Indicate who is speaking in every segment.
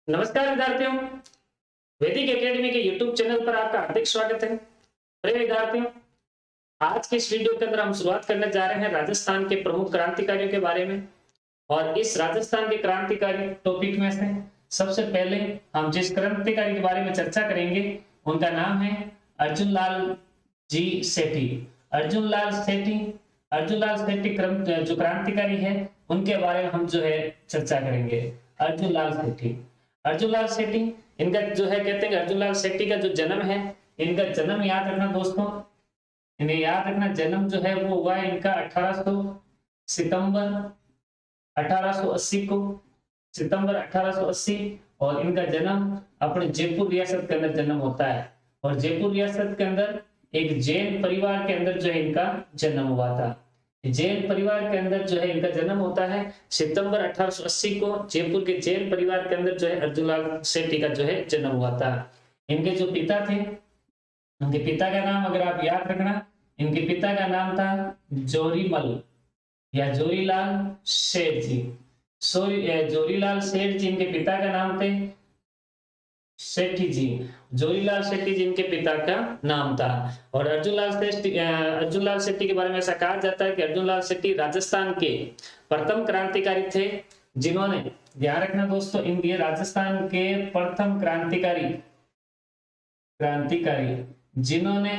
Speaker 1: नमस्कार विद्यार्थियों, वैदिक एकेडमी के YouTube चैनल पर आपका हार्दिक स्वागत है। प्रिय विद्यार्थियों, आज के इस वीडियो के अंदर हम शुरुआत करने जा रहे हैं राजस्थान के प्रमुख क्रांतिकारियों के बारे में। और इस राजस्थान के क्रांतिकारी टॉपिक में से सबसे पहले हम जिस क्रांतिकारी के बारे में चर्चा करेंगे उनका नाम है अर्जुन लाल जी सेठी। अर्जुन लाल सेठी जो क्रांतिकारी है उनके बारे में हम जो है चर्चा करेंगे। अर्जुन लाल सेठी, अर्जुन लाल सेठी, इनका जो है कहते हैं अर्जुन लाल सेठी का जो जन्म है, इनका जन्म याद रखना दोस्तों, इन्हें याद रखना, जन्म जो है वो हुआ है इनका 1800 सितंबर 1880 को, सितंबर 1880। और इनका जन्म अपने जयपुर रियासत के अंदर जन्म होता है। और जयपुर रियासत के अंदर एक जैन परिवार के अंदर जो है इनका जन्म हुआ था। जैन परिवार के अंदर जो है इनका जन्म होता है सितंबर 1880 को। जयपुर के जैन परिवार के अंदर जो है अर्जुन लाल सेठी का जो है जन्म हुआ था। इनके जो पिता थे, इनके पिता का नाम अगर आप याद रखना, इनके पिता का नाम था जोरीमल या जोरीलाल सेठ जी। जोरीलाल सेठ जी इनके पिता का नाम थे, सेठी जी, जोरीलाल सेठी जी इनके पिता का नाम था। और अर्जुन लाल सेठी के बारे में ऐसा कहा जाता है कि अर्जुन लाल सेठी राजस्थान के प्रथम क्रांतिकारी थे, जिन्होंने, ध्यान रखना दोस्तों, ये राजस्थान के प्रथम क्रांतिकारी जिन्होंने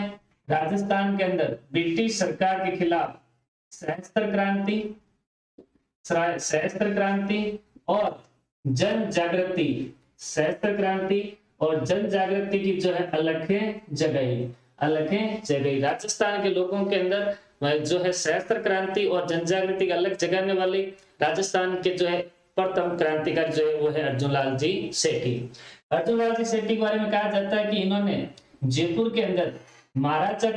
Speaker 1: राजस्थान के अंदर ब्रिटिश सरकार के खिलाफ सशस्त्र क्रांति और जन जागृति, सशस्त्र क्रांति और जन जागृति की जो है अलखें जगाई। राजस्थान के लोगों के अंदर जो है सशस्त्र क्रांति और जन जागृति का अलग जगाने वाले राजस्थान के जो है प्रथम क्रांतिकारी जो है वो है अर्जुन लाल जी सेठी। अर्जुन लाल जी सेठी के बारे में कहा जाता है कि इन्होंने जयपुर के अंदर महाराजा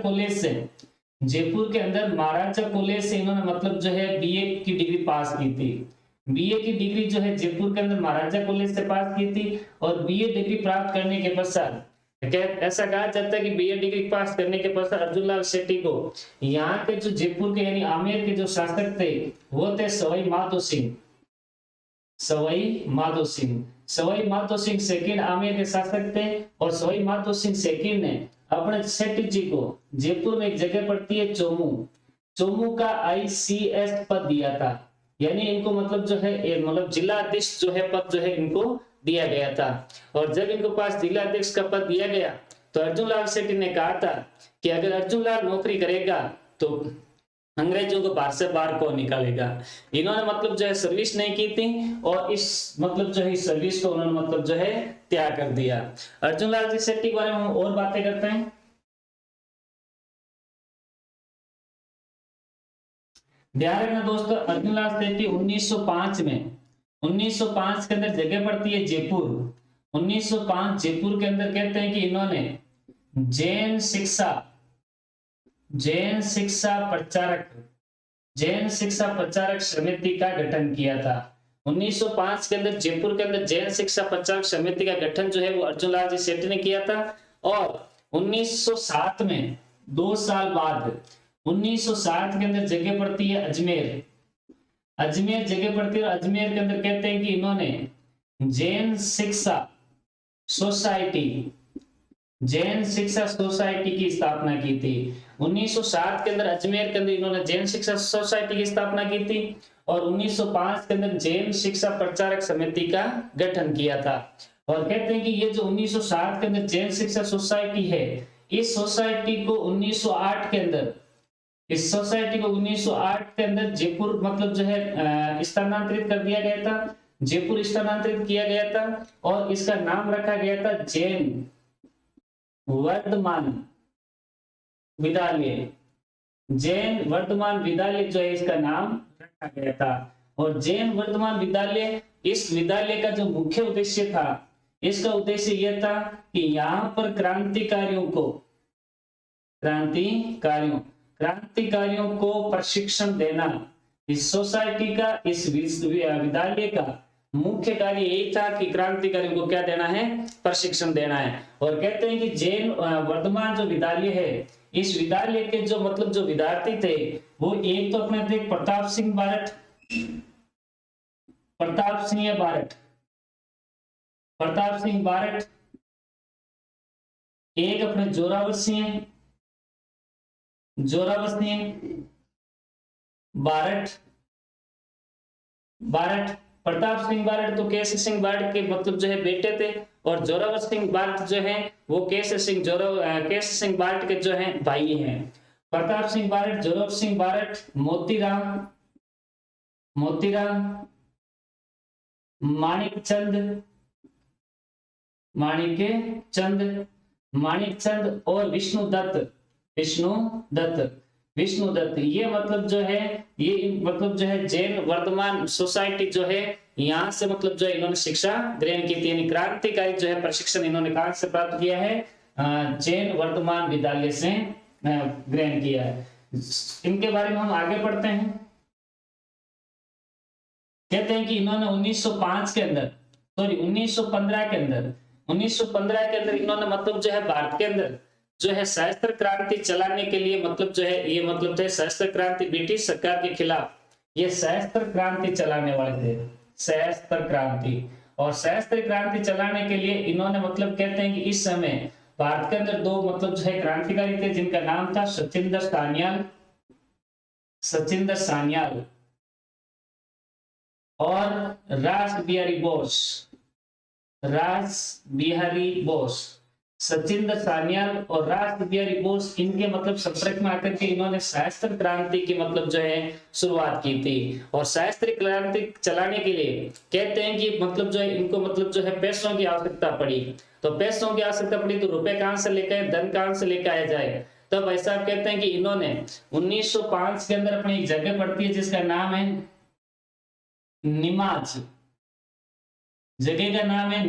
Speaker 1: कॉलेज से इन्होंने मतलब जो है बीए की डिग्री पास की थी। बीए की डिग्री जो है जयपुर के अंदर महाराजा कॉलेज से पास की थी। और बीए डिग्री प्राप्त करने के पश्चात ऐसा कहा जाता है कि बीए डिग्री पास करने के पश्चात अर्जुन लाल सेठी को यहाँ के जो जयपुर के यानी आमेर के जो शासक थे वो थे सवाई माधो सिंह सेकंड आमेर के शासक थे। और सवाई माधो सिंह सेकंड ने अपने सेठी जी को जयपुर में एक जगह पड़ती है चोमू का ICS पद दिया था। यानी इनको मतलब जो है मतलब जिलाधीश जो है पद जो है इनको दिया गया था। और जब इनको पास जिलाधीश का पद दिया गया तो अर्जुन लाल सेठी ने कहा था कि अगर अर्जुन लाल नौकरी करेगा तो अंग्रेजों को भारत से बाहर कौन निकालेगा। इन्होंने मतलब जो है सर्विस नहीं की थी और इस मतलब जो है इस सर्विस को उन्होंने मतलब जो है त्याग कर दिया। अर्जुन लाल जी सेठी के बारे में हम और बातें करते हैं। ध्यान रखना दोस्तों, अर्जुन लाल सेठी 1905 के अंदर जगह पड़ती है जयपुर। 1905 जयपुर के अंदर कहते हैं कि इन्होंने जैन शिक्षा प्रचारक समिति का गठन किया था। 1905 के अंदर जयपुर के अंदर जैन शिक्षा प्रचारक समिति का गठन जो है वो अर्जुन लाल जी सेठी ने किया था। और 1907 में 2 साल बाद 1907 के अंदर जगह पड़ती है अजमेर जगह पड़ती है। अजमेर के अंदर कहते हैं कि इन्होंने जैन शिक्षा सोसाइटी की स्थापना की थी। 1907 के अंदर अजमेर के अंदर इन्होंने जैन शिक्षा सोसाइटी की स्थापना की थी। और 1905 के अंदर जैन शिक्षा प्रचारक समिति का गठन किया था। और कहते हैं कि ये जो 1907 के अंदर जैन शिक्षा सोसाइटी है, इस सोसाइटी को 1908 के अंदर जयपुर मतलब जो है स्थानांतरित कर दिया गया था, जयपुर स्थानांतरित किया गया था। और इसका नाम रखा गया था जैन वर्धमान विद्यालय जो है इसका नाम रखा गया था। और जैन वर्धमान विद्यालय, इस विद्यालय का जो मुख्य उद्देश्य था, इसका उद्देश्य यह था कि यहाँ पर क्रांतिकारियों को प्रशिक्षण देना। इस सोसाइटी का, इस विद्यालय का मुख्य कार्य यही था कि क्रांतिकारियों को क्या देना है, प्रशिक्षण देना है। और कहते हैं कि जैन वर्धमान जो विद्यालय है, इस विद्यालय के जो मतलब जो विद्यार्थी थे वो एक तो अपने थे प्रताप सिंह बारट, प्रताप सिंह बारट, एक अपने जोरावर सिंह बारट प्रताप सिंह बारट तो केसरी सिंह बारट के मतलब जो है बेटे थे, और जोरावर सिंह बारट जो है वो केसरी सिंह बारट के जो है भाई हैं। प्रताप सिंह बारट, जोरावर सिंह बारट, मोतीराम, माणिक चंद और विष्णु दत्त, ये मतलब जो है जैन वर्तमान सोसाइटी जो है यहाँ से मतलब जो है इन्होंने शिक्षा ग्रहण की थी, यानी क्रांतिकारी जो है प्रशिक्षण इन्होंने कहां से प्राप्त किया है? जैन वर्तमान विद्यालय से ग्रहण किया है। इनके बारे में हम आगे पढ़ते हैं। कहते हैं कि इन्होंने 1915 के अंदर इन्होंने मतलब जो है भारत के अंदर जो है सशस्त्र क्रांति चलाने के लिए मतलब जो है ये मतलब थे सशस्त्र क्रांति, ब्रिटिश सरकार के खिलाफ ये सशस्त्र क्रांति चलाने वाले थे, सशस्त्र क्रांति। और सशस्त्र क्रांति चलाने के लिए इन्होंने मतलब कहते हैं कि इस समय भारत के अंदर दो मतलब जो है क्रांतिकारी थे, जिनका नाम था सचिंदर सान्याल और रास बिहारी बोस। सचिंदर सान्याल और रास बिहारी बोस, इनके मतलब संपर्क में आकर के इन्होंने सशस्त्र क्रांति की मतलब जो है शुरुआत की थी। और सशस्त्र क्रांति चलाने के लिए कहते हैं कि मतलब जो है इनको मतलब जो है पैसों की आवश्यकता पड़ी। तो पैसों की आवश्यकता पड़ी तो रुपए कहां से लेकर आए, धन कहां से लेकर आया जाए? तब भाई साहब कहते हैं कि इन्होंने 1905 के अंदर अपनी एक जगह पड़ती है जिसका नाम है निमाज। जगह का नाम है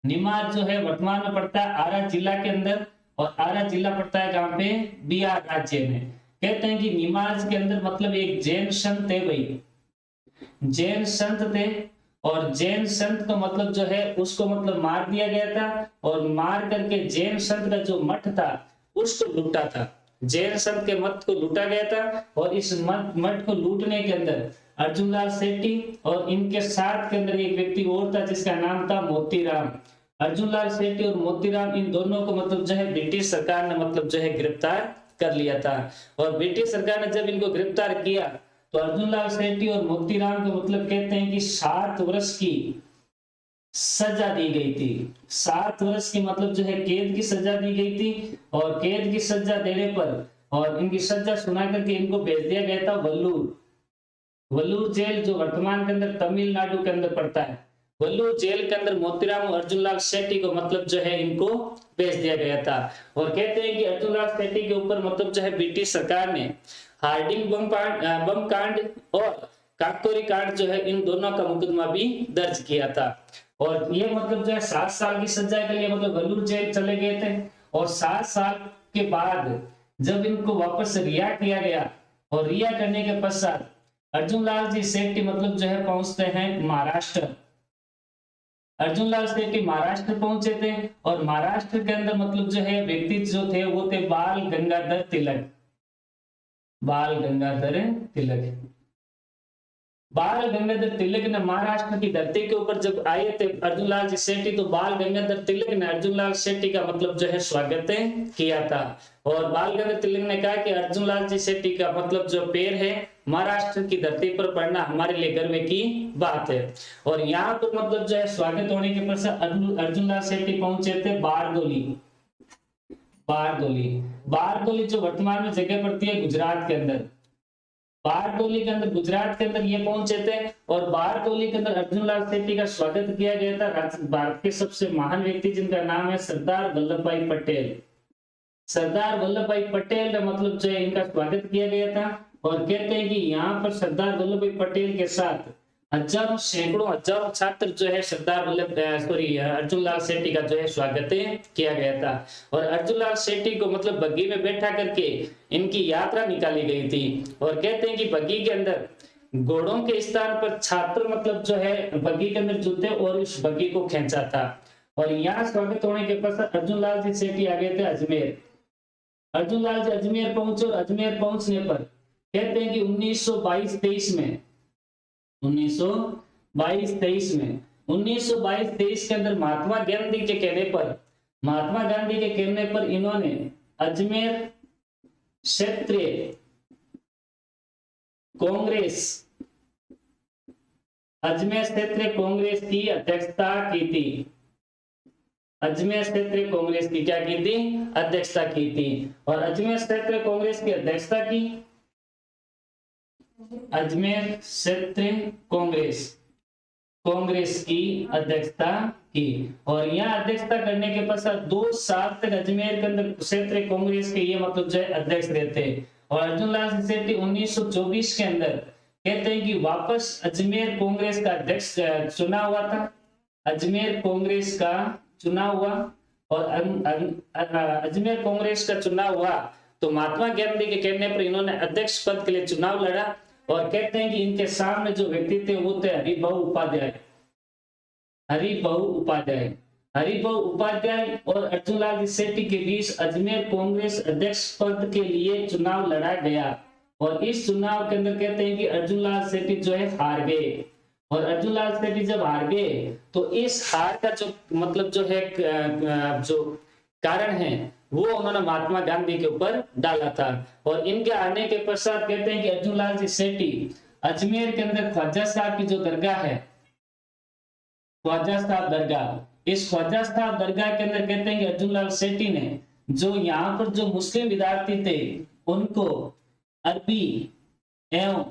Speaker 1: निमाज जो है वर्तमान में पड़ता है आरा जिला के अंदर, और आरा जिला पड़ता है कहां पे? बिहार राज्य में। कहते हैं कि निमाज के अंदर मतलब एक जैन संत थे भाई, जैन संत थे, और जैन संत को मतलब जो है उसको मतलब मार दिया गया था, और मार करके जैन संत का जो मठ था उसको लूटा था। जैन संत के मठ को लूटा गया था, और इस मठ को लूटने के अंदर अर्जुनलाल शेट्टी और इनके साथ के अंदर एक व्यक्ति और था जिसका नाम था मोतीराम। अर्जुनलाल शेट्टी और मोतीराम, इन दोनों को मतलब जो है ब्रिटिश सरकार ने मतलब जो है गिरफ्तार कर लिया था। और ब्रिटिश सरकार ने जब इनको गिरफ्तार किया तो अर्जुनलाल शेट्टी और मोतीराम को मतलब कहते हैं कि 7 वर्ष की सजा दी गई थी। 7 वर्ष की मतलब जो है कैद की सजा दी गई थी, और कैद की सजा देने पर और इनकी सजा सुना करके इनको भेज दिया गया था वल्लूर जेल, जो वर्तमान के अंदर तमिलनाडु के अंदर पड़ता है। वल्लूर जेल के अंदर मोतीराम और अर्जुनलाल शेट्टी को मतलब जो है इनको भेज दिया गया था। और कहते हैं कि अर्जुनलाल शेट्टी के ऊपर मतलब जो है ब्रिटिश सरकार ने हार्डिंग बम कांड और काकोरी कांड जो है इन दोनों का मुकदमा भी दर्ज किया था। और ये मतलब जो है 7 साल की सजा के लिए मतलब वल्लूर जेल चले गए थे। और 7 साल के बाद जब इनको वापस रिहा किया गया, और रिहा करने के पश्चात अर्जुनलाल जी शेट्टी मतलब जो है पहुंचते हैं महाराष्ट्र। अर्जुनलाल शेट्टी महाराष्ट्र पहुंचे थे, और महाराष्ट्र के अंदर मतलब जो है व्यक्ति जो थे वो थे बाल गंगाधर तिलक। बाल गंगाधर तिलक ने महाराष्ट्र की धरती के ऊपर जब आए थे अर्जुनलाल जी शेट्टी, तो बाल गंगाधर तिलक ने अर्जुनलाल शेट्टी का मतलब जो है स्वागत किया था। और बाल गंगाधर तिलक ने कहा कि अर्जुनलाल जी शेट्टी का मतलब जो पैर है महाराष्ट्र की धरती पर पड़ना हमारे लिए गर्व की बात है। और यहाँ पर मतलब जो है स्वागत होने के पश्चात अर्जुनलाल शेट्टी पहुंचे थे बारडोली जो वर्तमान में जगह पड़ती है गुजरात के अंदर। बारडोली के अंदर गुजरात के अंदर ये पहुंचे थे, और बारडोली के अंदर अर्जुनलाल शेट्टी का स्वागत किया गया था भारत के सबसे महान व्यक्ति जिनका नाम है सरदार वल्लभ भाई पटेल। सरदार वल्लभ भाई पटेल का मतलब जो है इनका स्वागत किया गया था। और कहते हैं कि यहाँ पर सरदार वल्लभ भाई पटेल के साथ हजारों छात्र जो है अर्जुनलाल शेट्टी का जो है स्वागत किया गया था। और अर्जुनलाल शेट्टी को मतलब बग्गी में बैठा करके इनकी यात्रा निकाली गई थी। और कहते हैं कि बग्गी के अंदर घोड़ों के स्थान पर छात्र मतलब जो है बग्गी के अंदर जुटे और उस बग्गी को खींचा था। और यहाँ स्वागत होने के पश्चात अर्जुनलाल जी शेट्टी आ गए थे अजमेर। अर्जुनलाल जी अजमेर पहुंचे, और अजमेर पहुंचने पर कहते हैं कि 1922-23 में 1922-23 के अंदर महात्मा गांधी के कहने पर इन्होंने अजमेर क्षेत्रीय कांग्रेस की अध्यक्षता की थी। अजमेर क्षेत्रीय कांग्रेस की क्या की थी? अध्यक्षता की थी। और अजमेर क्षेत्रीय कांग्रेस की अध्यक्षता की, अजमेर क्षेत्रीय कांग्रेस की अध्यक्षता की। और यहाँ अध्यक्षता करने के पश्चात 2 साल तक अजमेर के अंदर क्षेत्रीय कांग्रेस के ये मतलब जो है अध्यक्ष रहते। और अर्जुनलाल सेठी 1924 के अंदर कहते हैं कि वापस अजमेर कांग्रेस का अध्यक्ष चुना हुआ था। अजमेर कांग्रेस का चुनाव हुआ और अजमेर कांग्रेस का चुनाव हुआ तो महात्मा गांधी के कहने पर इन्होंने अध्यक्ष पद के लिए चुनाव लड़ा। और कहते हैं कि इनके सामने जो व्यक्ति थे वो थे हरिभाऊ उपाध्याय और अर्जुनलाल सेठी के बीच अजमेर कांग्रेस अध्यक्ष पद के लिए चुनाव लड़ा गया। और इस चुनाव के अंदर कहते हैं कि अर्जुनलाल सेठी जो है हार गए। और अर्जुनलाल सेठी जब हार गए तो इस हार का जो मतलब जो है जो कारण है वो उन्होंने महात्मा गांधी के ऊपर डाला था। और इनके आने के पश्चात कहते हैं कि अर्जुनलाल जी सेठी अजमेर के अंदर ख्वाजा साहब की जो दरगाह है, ख्वाजा साहब दरगाह, इस ख्वाजा साहब दरगाह के अंदर कहते हैं कि अर्जुनलाल सेठी ने जो यहाँ पर जो मुस्लिम विद्यार्थी थे उनको अरबी एवं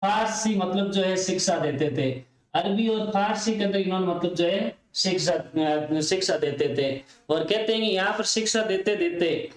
Speaker 1: फारसी मतलब जो है शिक्षा देते थे। अरबी और फारसी के अंदर इन्होंने मतलब जो है शिक्षा देते थे। और कहते हैं कि यहाँ पर शिक्षा देते देते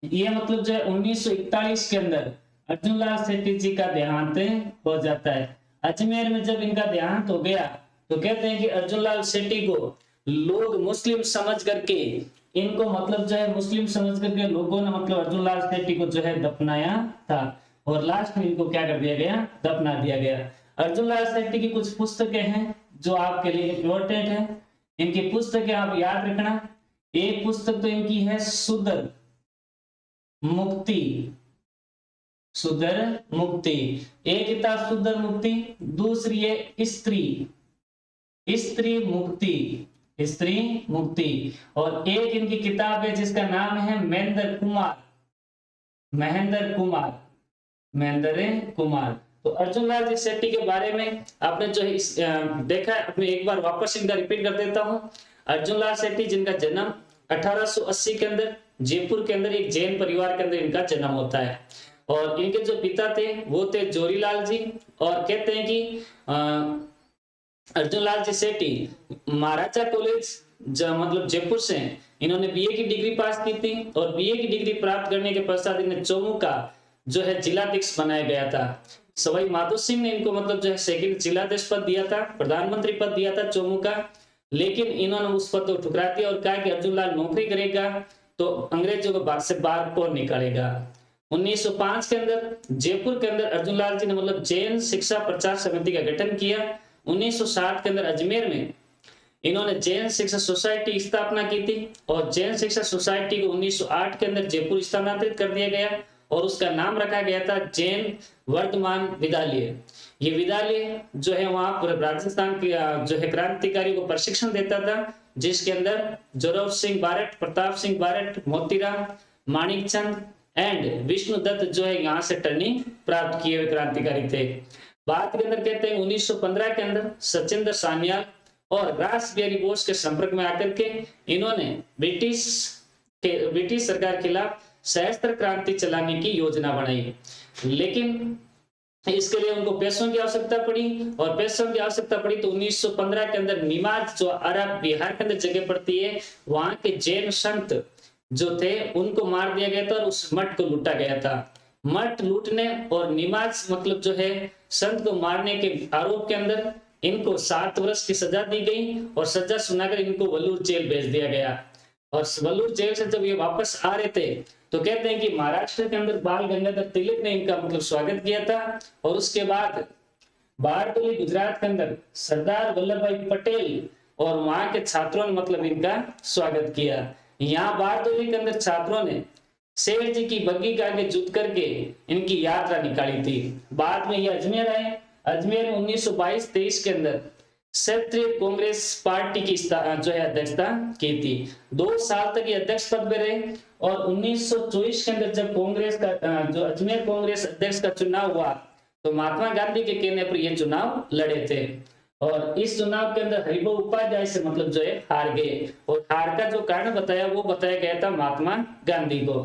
Speaker 1: ये मतलब जो है 1941 के अंदर अर्जुनलाल सेठी जी का देहांत हो जाता है। अजमेर में जब इनका देहांत हो गया तो कहते हैं कि अर्जुनलाल सेठी को लोग मुस्लिम समझ करके इनको मतलब जो है मुस्लिम समझ करके लोगों ने मतलब अर्जुनलाल सेठी को जो है दफनाया था। और लास्ट में इनको क्या कर दिया गया? दफना दिया गया। अर्जुनलाल सेठी की कुछ पुस्तकें हैं जो आपके लिए इम्पोर्टेंट है। इनकी पुस्तकें आप याद रखना। एक पुस्तक तो इनकी है सुदर मुक्ति, एक किताब सुदर मुक्ति, दूसरी है स्त्री मुक्ति, और एक इनकी किताब है जिसका नाम है महेंद्र कुमार। तो अर्जुनलाल जी सेठी के बारे में आपने जो है देखा है, मैं एक बार वापस इनका रिपीट कर देता हूँ। अर्जुनलाल सेठी जिनका जन्म 1880 के अंदर जयपुर के अंदर एक जैन परिवार के अंदर इनका जन्म होता है। और इनके जो पिता थे वो थे जोरीलाल जी। और कहते हैं कि अर्जुनलाल जी सेठी महाराजा कॉलेज मतलब जयपुर से इन्होंने बीए की डिग्री पास की थी। और बीए की डिग्री प्राप्त करने के पश्चात इन्हें चौमू का जो है जिलाध्यक्ष बनाया गया था। सवाई माधो सिंह ने इनको मतलब जो है सेकंड जिलाध्यक्ष पद दिया था, प्रधानमंत्री पद दिया था चौमू का, लेकिन इन्होंने उस पद को ठुकरा दिया और कहा कि अर्जुनलाल नौकरी करेगा तो अंग्रेजों को भारत से बाहर कौन निकालेगा। 1905 के अंदर जयपुर के अंदर अर्जुनलाल जी ने मतलब जैन शिक्षा प्रचार समिति का गठन किया। 1960 के अंदर अजमेर में इन्होंने जैन शिक्षा सोसाइटी स्थापना की थी। और जैन शिक्षा सोसाइटी को 1908 के अंदर जयपुर स्थानांतरित कर दिया गया और उसका नाम रखा गया था जैन वर्धमान विद्यालय। ये विद्यालय जो है वहां पूरे राजस्थान के जो है क्रांतिकारियों को प्रशिक्षण देता था, जिसके अंदर जोरावर सिंह बारट, प्रताप सिंह बारट, मोतीराम, माणिकचंद एंड विष्णुदत्त जो है यहाँ से ट्रेनिंग प्राप्त किए हुए क्रांतिकारी थे। बाद के अंदर कहते हैं 1915 के अंदर सचिंद्र सान्याल और रास बिहारी बोस के संपर्क में आकर के इन्होंने ब्रिटिश सरकार के खिलाफ सशस्त्र क्रांति चलाने की योजना बनाई। लेकिन इसके लिए उनको पैसों की आवश्यकता पड़ी और पैसों की आवश्यकता पड़ी तो 1915 के अंदर निमाज जो अरब बिहार के अंदर जगह पड़ती है, वहां के जैन संत जो थे उनको मार दिया गया था और उस मठ को लूटा गया था। मठ लूटने और निमाज मतलब जो है संत को मारने के आरोप के अंदर इनको 7 वर्ष की सजा दी गई और सजा सुनाकर इनको वलूर जेल भेज दिया गया। और वलूर जेल से जब ये वापस आ रहे थे तो कहते हैं कि महाराष्ट्र के अंदर बाल गंगाधर तिलक ने इनका मतलब स्वागत किया था। और उसके बाद बारडोली गुजरात के अंदर सरदार वल्लभ भाई पटेल और वहां के छात्रों ने मतलब इनका स्वागत किया। यहाँ बारडोली के अंदर छात्रों ने शेर जी की बग्गी के आगे जुट करके इनकी यात्रा निकाली थी। बाद में ये अजमेर आए। अजमेर में 1922-23 के अंदर क्षेत्रीय कांग्रेस पार्टी की जो है अध्यक्षता की थी। 2 साल तक ये अध्यक्ष पद पे रहे और 1924 के अंदर जब कांग्रेस का जो अजमेर कांग्रेस अध्यक्ष का चुनाव हुआ तो महात्मा गांधी के कहने पर ये चुनाव लड़े थे और इस चुनाव के अंदर हरिभाऊ उपाध्याय से मतलब जो है हार गए और हार का जो कारण बताया वो बताया गया था महात्मा गांधी को।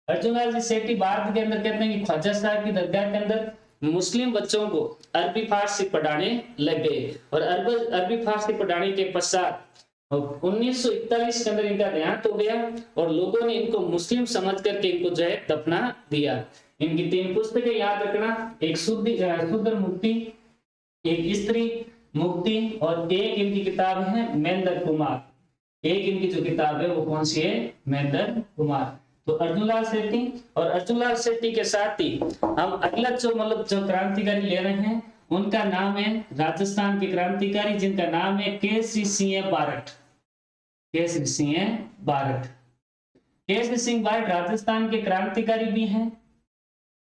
Speaker 1: अर्जुनलाल जी सेठी भारत के अंदर कहते हैं कि ख्वाजा साहब की दरगाह के अंदर मुस्लिम बच्चों को अरबी फारसी पढ़ाने लग गए और अरबी फारसी पढ़ाने के पश्चात 1941 के अंदर इनका देहांत हो गया और लोगों ने इनको मुस्लिम समझ करके इनको जो है दफना दिया। इनकी 3 पुस्तकें याद रखना, एक शूद्र मुक्ति, एक स्त्री मुक्ति और एक इनकी किताब है महेंद्र कुमार। एक इनकी जो किताब है वो कौन सी है? महेंद्र कुमार। तो अर्जुनलाल सेठी और अर्जुनलाल सेठी के साथ ही हम अगला जो मतलब जो क्रांतिकारी ले रहे हैं उनका नाम है राजस्थान के क्रांतिकारी जिनका नाम है केसरी सिंह बारठ। केसरी सिंह बारठ, केसरी सिंह बारठ राजस्थान के क्रांतिकारी भी हैं।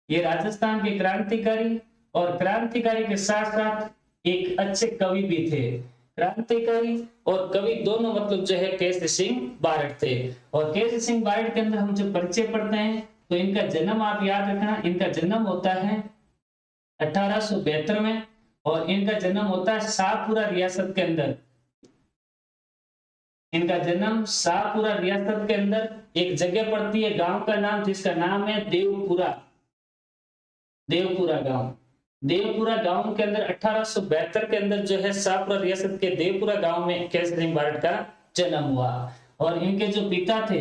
Speaker 1: ये राजस्थान के क्रांतिकारी और क्रांतिकारी के साथ साथ एक अच्छे कवि भी थे। क्रांतिकारी और कवि दोनों मतलब जो है केसरी सिंह बारठ थे। और केसरी सिंह बारठ के अंदर हम जब परिचय पढ़ते हैं तो इनका जन्म आप याद रखना, इनका जन्म होता है 1872 में और इनका जन्म होता है शाहपुरा रियासत के अंदर। इनका जन्म शाहपुरा रियासत के अंदर एक जगह पड़ती है, गांव का नाम जिसका नाम है देवपुरा। देवपुरा गांव, देवपुरा गांव के अंदर 1872 के अंदर जो है शाहपुरा रियासत के देवपुरा गांव में केसरी सिंह बारठ का जन्म हुआ। और इनके जो पिता थे,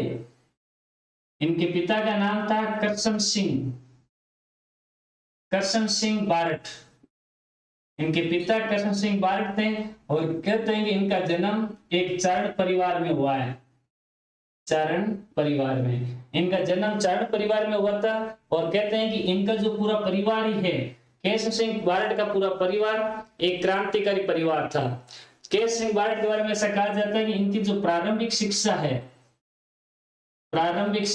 Speaker 1: इनके पिता का नाम था करशन सिंह बारठ। इनके पिता करशन सिंह बारठ थे और कहते हैं कि इनका जन्म एक चारण परिवार में हुआ है। चारण परिवार में इनका जन्म चारण परिवार में हुआ था और कहते हैं कि इनका जो पूरा परिवार ही है, केसरी सिंह बारठ का पूरा परिवार एक क्रांतिकारी परिवार था। केसरी सिंह बारठ के बारे में ऐसा कहा जाता है कि इनकी जो प्रारंभिक शिक्षा है, प्रारंभिक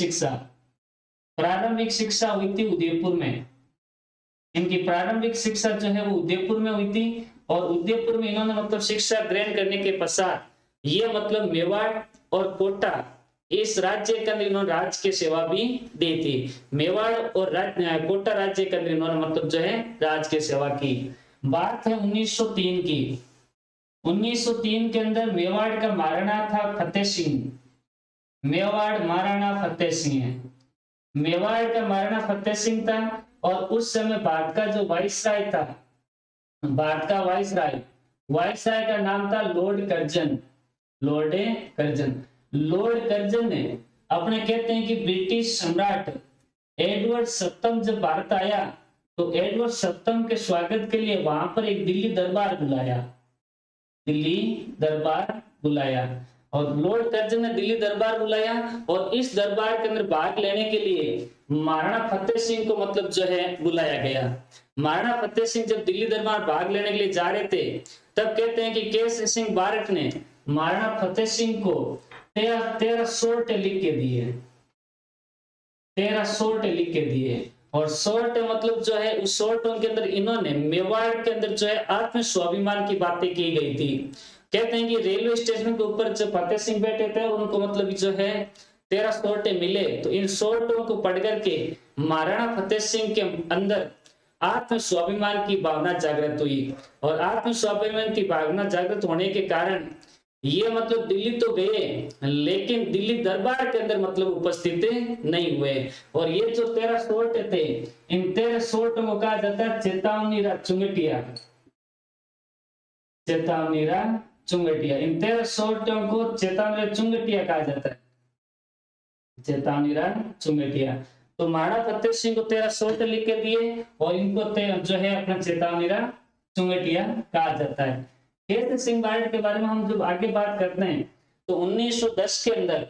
Speaker 1: शिक्षा हुई थी उदयपुर में। इनकी प्रारंभिक शिक्षा जो है वो उदयपुर में हुई थी और उदयपुर में इन्होंने मतलब शिक्षा ग्रहण करने के पश्चात ये मतलब मेवाड़ और कोटा इस राज्य के अंदर इन्होंने राज्य की सेवा भी दी थी। मेवाड़ और कोटा राज्य के अंदर इन्होंने मतलब जो है राज्य की सेवा की। बात है 1903 की। 1903 के अंदर मेवाड़ का महाराणा था फतेह सिंह। मेवाड़ महाराणा फतेह सिंह, मेवाड़ का महाराणा फतेह सिंह था और उस समय भारत का जो वाइसराय था, भारत का वाइसराय का नाम था लॉर्ड कर्जन। लॉर्ड कर्जन ने अपने कहते हैं कि ब्रिटिश सम्राट एडवर्ड सप्तम जब भारत आया तो एडवर्ड सप्तम के स्वागत के लिए वहां पर एक दिल्ली दरबार बुलाया और लॉर्ड कर्जन ने दिल्ली दरबार बुलाया और इस दरबार के अंदर भाग लेने के लिए महाराणा फतेह सिंह को मतलब जो है बुलाया गया। महाराणा फतेह सिंह जब दिल्ली दरबार भाग लेने के लिए जा रहे थे तब कहते हैं कि केसरी सिंह बारठ ने महाराणा फतेह सिंह को 13 शॉर्ट लिख के दिए। 13 शॉर्ट लिख के दिए और शॉर्ट मतलब जो है उस शॉर्टों के अंदर इन्होंने मेवाड़ के अंदर जो है आत्म स्वाभिमान की बातें की गई थी। कहते हैं कि रेलवे स्टेशन के ऊपर जब फतेह सिंह बैठे थे उनको मतलब जो है 13 शॉर्टे मिले तो इन शॉर्टों को पढ़ करके महाराणा फतेह सिंह के अंदर आत्म स्वाभिमान की भावना जागृत हुई और आत्म स्वाभिमान की भावना जागृत होने के कारण ये मतलब दिल्ली तो गए लेकिन दिल्ली दरबार के अंदर मतलब उपस्थित नहीं हुए। और ये जो 13 शॉर्ट थे इन 13 शॉर्टों को कहा जाता है चेतावनीरा चुंगटिया। इन 13 शॉर्टों को चेतावनीरा चुंगटिया कहा जाता है, चेतावनीरा चुंगटिया। तो महाराणा फतेह सिंह को 13 शॉर्ट लिख के दिए और इनको जो है अपना चेतावनीरा चुंगटिया कहा जाता है। केसरी सिंह बारठ के बारे में हम जब आगे बात करते हैं तो 1910 के अंदर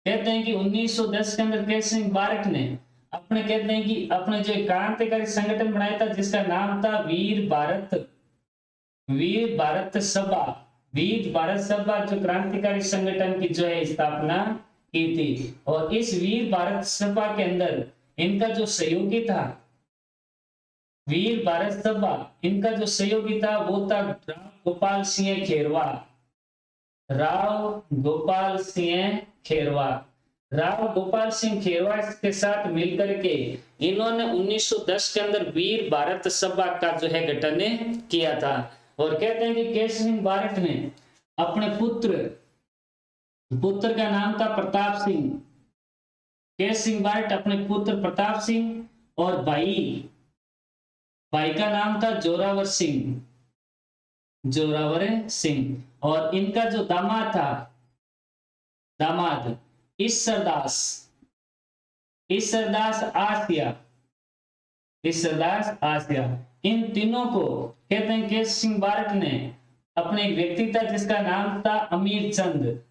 Speaker 1: कहते हैं कि 1910 के अंदर केसरी सिंह बारठ ने अपने कहते हैं कि अपने जो क्रांतिकारी संगठन बनाया था जिसका नाम था वीर भारत सभा जो क्रांतिकारी संगठन की जो है स्थापना की थी। और इस वीर भारत सभा के अंदर इनका जो सहयोगी था वीर भारत सभा, इनका जो सहयोगी था वो था राव गोपाल सिंह खेरवा। राव गोपाल सिंह खेरवा। राव गोपाल सिंह खेरवा के साथ मिलकर के इन्होंने 1910 के अंदर वीर भारत सभा का जो है गठन किया था। और कहते हैं कि केसरी सिंह भारत ने अपने पुत्र का नाम था प्रताप सिंह। केसरी सिंह भारत अपने पुत्र प्रताप सिंह और भाई का नाम था जोरावर सिंह। और इनका जो दामाद ईश्वरदास आसिया। इन तीनों को कहते हैं केसरी सिंह भारत ने अपने एक व्यक्ति था जिसका नाम था अमीर चंद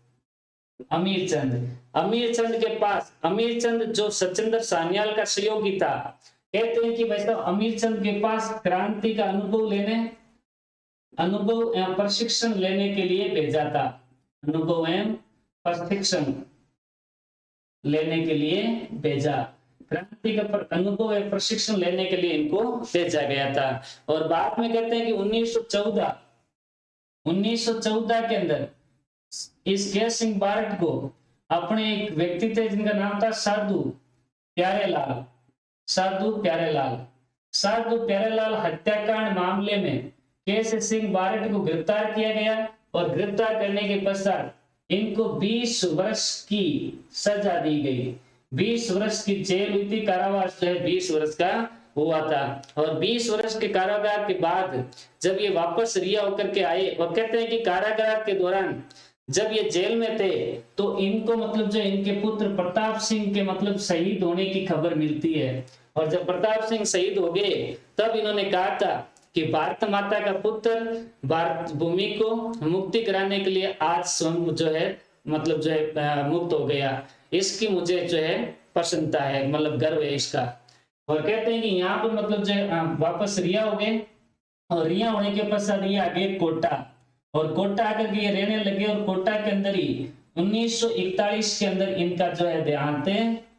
Speaker 1: के पास, अमीर चंद जो सचिंदर सान्याल का सहयोगी था, कहते हैं कि भाई साहब अमीर चंद के पास क्रांति का अनुभव एवं प्रशिक्षण लेने के लिए भेजा था। अनुभव एवं प्रशिक्षण लेने के लिए भेजा, क्रांति का अनुभव एवं प्रशिक्षण लेने के लिए इनको भेजा गया था। और बाद में कहते हैं कि 1914 के अंदर इस केसरी सिंह भारत को अपने एक व्यक्ति थे जिनका नाम था साधु प्यारेलाल हत्याकांड मामले में केसरी सिंह भारत को गिरफ्तार किया गया। और गिरफ्तार करने के पश्चात इनको 20 वर्ष की सजा दी गई। 20 वर्ष की जेल हुई थी, कारावास जो है 20 वर्ष का हुआ था। और 20 वर्ष के कारागार के बाद जब ये वापस रिहा होकर के आए, और कहते हैं कि कारागार के दौरान जब ये जेल में थे तो इनको मतलब जो इनके पुत्र प्रताप सिंह के मतलब शहीद होने की खबर मिलती है। और जब प्रताप सिंह शहीद हो गए तब इन्होंने कहा था कि भारत माता का पुत्र भारत भूमि को मुक्ति कराने के लिए आज स्वयं जो है मतलब जो है मुक्त हो गया, इसकी मुझे जो है प्रसन्नता है, मतलब गर्व है इसका। और कहते हैं कि यहाँ पर मतलब जो है वापस रिहा हो गए। और रिहा होने के पश्चात ये आगे कोटा, और कोटा आकर के ये रहने लगे। और कोटा के अंदर ही 1941 के अंदर इनका जो है देहांत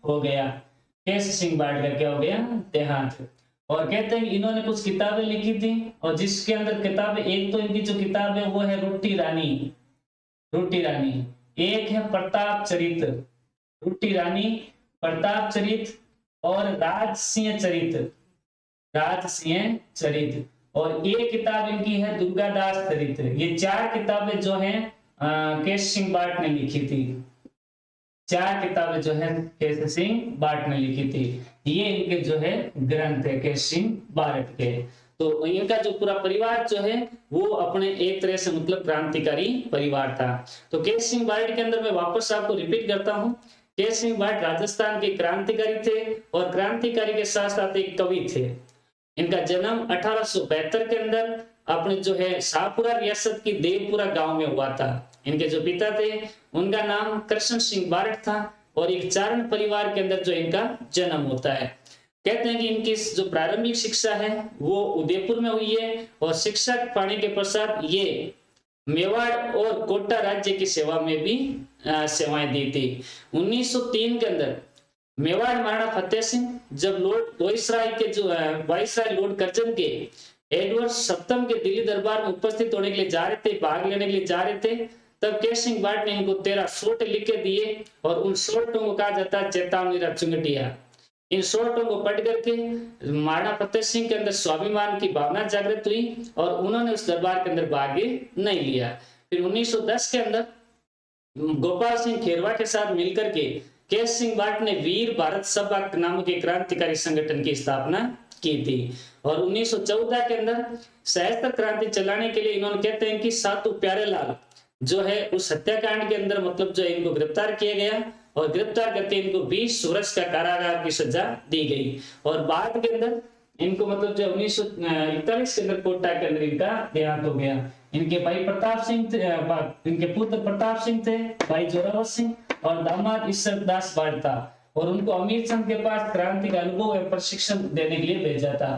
Speaker 1: हो गया। केसरी सिंह भारत का क्या हो गया? देहांत। और कहते हैं इन्होंने कुछ किताबें लिखी थी, और जिसके अंदर किताबें, एक तो इनकी जो किताब है वो है रोटी रानी, एक है प्रताप चरित और राज सिंह चरित, और एक किताब इनकी है दुर्गादास चरित। ये 4 किताबें जो हैं केसरी सिंह भारत ने लिखी थी। 4 किताबें जो है केसरी सिंह भारत ने लिखी थी। ये इनके जो है ग्रंथ है केसरी सिंह भारत के। तो इनका जो पूरा परिवार जो है वो अपने एक तरह से मतलब क्रांतिकारी परिवार था। तो केसरी सिंह भारत के अंदर मैं वापस आपको रिपीट करता हूँ, केसरी सिंह भारत राजस्थान के क्रांतिकारी थे, और क्रांतिकारी के साथ साथ एक कवि थे। इनका जन्म 1872 के अंदर अपने जो है शाहपुरा रियासत की देवपुरा गांव में हुआ था। इनके जो पिता थे उनका नाम कृष्ण सिंह भारत था, और एक चारण परिवार के अंदर जो इनका जन्म होता है। कहते हैं कि इनकी जो प्रारंभिक शिक्षा है वो उदयपुर में हुई है, और शिक्षा पाने के पश्चात ये मेवाड़ और कोटा राज्य की सेवा में भी सेवाएं दी थी। 1903 के अंदर मेवाड़ महाराणा फतेह सिंह जब लॉर्ड वाइसराय के जो वाइसराय लॉर्ड कर्जन के एडवर्ड सप्तम के दिल्ली दरबार में उपस्थित होने के लिए जा रहे थे, भाग लेने के लिए जा रहे थे, तब केसरी सिंह भारत ने इनको 13 शॉर्ट लिख के दिए, और उन शॉर्टों को कहा जाता है चेतावनी चुंगटिया। इन शॉर्टों को पढ़ करके महाराणा फतेह सिंह के अंदर स्वाभिमान की भावना जागृत हुई, और उन्होंने उस दरबार के अंदर भाग नहीं लिया। फिर 1910 के अंदर गोपाल सिंह खेरवा के साथ मिलकर के केसरी सिंह भारत ने वीर भारत सभा नामक एक क्रांतिकारी संगठन की स्थापना की थी। और 1914 के अंदर सशस्त्र क्रांति चलाने के लिए इन्होंने कहते हैं कि साधु प्यारेलाल जो है उस हत्याकांड के अंदर मतलब जो इनको गिरफ्तार किया गया, और गिरफ्तार करके इनको 20 वर्ष का कारागार की सजा दी गई। और बाद के अंदर इनको मतलब जो 1941 के अंदर कोटा के अंदर इनका देहांत हो गया। इनके भाई प्रताप सिंह थे, इनके पुत्र प्रताप सिंह थे, भाई जोरावर सिंह, और दामाद ईश्वरदास भारत था। और उनको अमीर चंद के पास क्रांति का अनुभव और प्रशिक्षण देने के लिए भेजा था।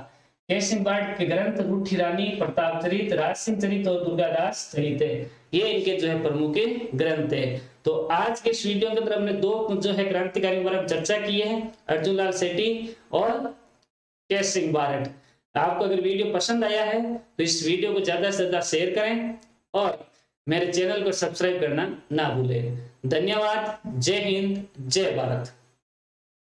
Speaker 1: केसरी सिंह भारत के ग्रंथ रूठी रानी, प्रताप चरित, राज सिंह चरित और दुर्गादास चरित है, ये इनके जो है प्रमुख ग्रंथ है। तो आज के इस वीडियो के अंदर हमने 2 जो है क्रांतिकारी पर चर्चा की है, अर्जुन लाल सेठी और केसरी सिंह भारत। आपको अगर वीडियो पसंद आया है तो इस वीडियो को ज्यादा से ज्यादा शेयर करें और मेरे चैनल को सब्सक्राइब करना ना भूलें। धन्यवाद। जय हिंद, जय भारत।